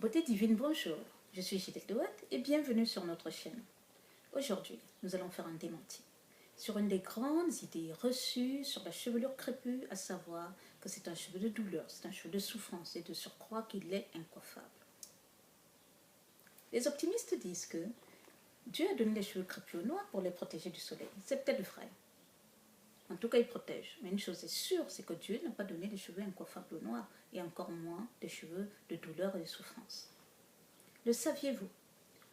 Beauté divine, bonjour, je suis Gilette Dewatt et bienvenue sur notre chaîne. Aujourd'hui, nous allons faire un démenti sur une des grandes idées reçues sur la chevelure crépue, à savoir que c'est un cheveu de douleur, c'est un cheveu de souffrance et de surcroît qu'il est incoiffable. Les optimistes disent que Dieu a donné les cheveux crépus aux noirs pour les protéger du soleil. C'est peut-être vrai. En tout cas, il protège. Mais une chose est sûre, c'est que Dieu n'a pas donné des cheveux incoiffables aux noirs et encore moins des cheveux de douleur et de souffrance. Le saviez-vous?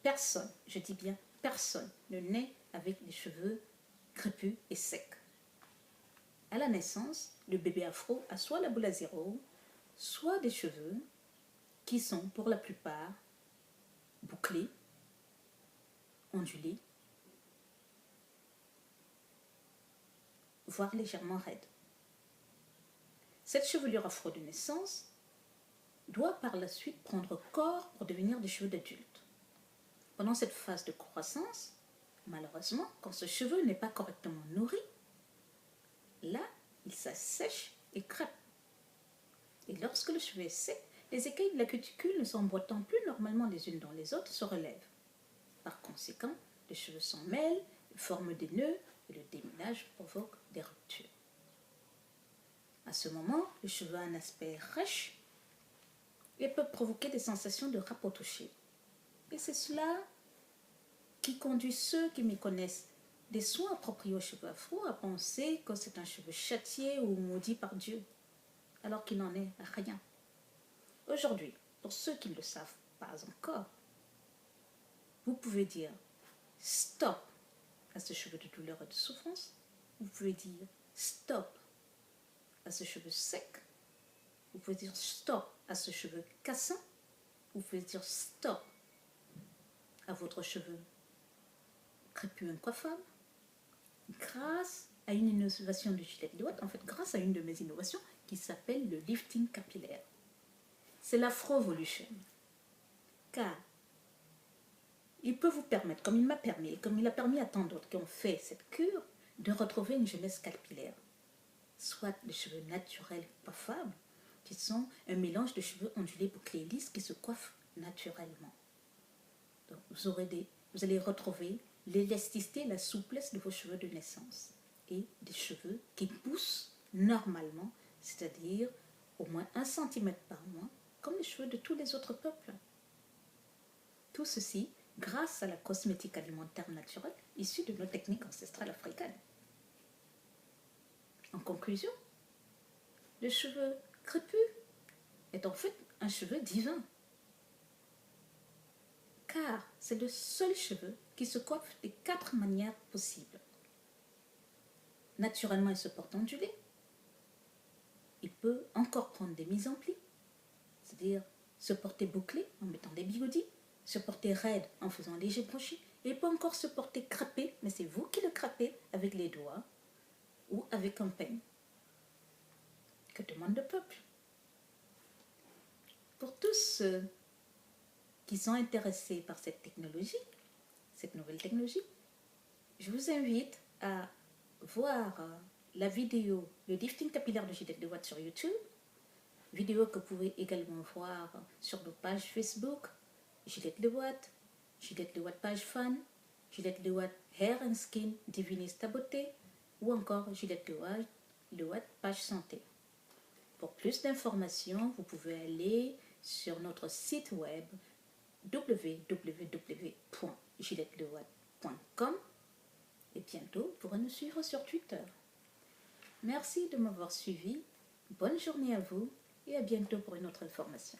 Personne, je dis bien personne, ne naît avec des cheveux crépus et secs. À la naissance, le bébé afro a soit la boule à zéro, soit des cheveux qui sont pour la plupart bouclés, ondulés, voire légèrement raides. Cette chevelure afro de naissance doit par la suite prendre corps pour devenir des cheveux d'adulte. Pendant cette phase de croissance, malheureusement, quand ce cheveu n'est pas correctement nourri, là, il s'assèche et crêpe. Et lorsque le cheveu est sec, les écailles de la cuticule ne s'emboîtant plus normalement les unes dans les autres se relèvent. Par conséquent, les cheveux s'en mêlent, forment des nœuds et le déminage provoque des ruptures. À ce moment, le cheveu a un aspect rêche et peut provoquer des sensations de râpe au toucher. Et c'est cela qui conduit ceux qui méconnaissent des soins appropriés aux cheveux afro à penser que c'est un cheveu châtié ou maudit par Dieu, alors qu'il n'en est rien. Aujourd'hui, pour ceux qui ne le savent pas encore, vous pouvez dire stop à ce cheveu de douleur et de souffrance. Vous pouvez dire stop à ce cheveu sec. Vous pouvez dire stop à ce cheveu cassant. Vous pouvez dire stop à votre cheveu crépus incoiffable. Grâce à une innovation de Gilette Dewatt, en fait grâce à une de mes innovations qui s'appelle le lifting capillaire. C'est l'Afrovolution. Car il peut vous permettre, comme il m'a permis, et comme il a permis à tant d'autres qui ont fait cette cure, de retrouver une jeunesse capillaire. Soit des cheveux naturels coiffables, qui sont un mélange de cheveux ondulés, bouclés et lisses qui se coiffent naturellement. Donc vous allez retrouver l'élasticité, la souplesse de vos cheveux de naissance et des cheveux qui poussent normalement, c'est-à-dire au moins 1 cm par mois, comme les cheveux de tous les autres peuples. Tout ceci grâce à la cosmétique alimentaire naturelle issue de nos techniques ancestrales africaines. En conclusion, le cheveu crépus est en fait un cheveu divin, car c'est le seul cheveu qui se coiffe de 4 manières possibles. Naturellement, il se porte ondulé. Il peut encore prendre des mises en plis, c'est-à-dire se porter bouclé en mettant des bigoudis, se porter raide en faisant un léger crochet, et il peut encore se porter crêpé, mais c'est vous qui le crêpez avec les doigts ou avec un peigne. Que demande le peuple? Pour tous ceux qui sont intéressés par cette technologie, cette nouvelle technologie, je vous invite à voir la vidéo, le lifting capillaire de Gilette Dewatt sur YouTube, vidéo que vous pouvez également voir sur nos pages Facebook, Gilette Dewatt page fan, Gilette Dewatt Hair and Skin, Divinise ta beauté, ou encore Gilette Dewatt page santé. Pour plus d'informations, vous pouvez aller sur notre site web www.gilettedewatt.com et bientôt vous pourrez nous suivre sur Twitter. Merci de m'avoir suivi, bonne journée à vous et à bientôt pour une autre information.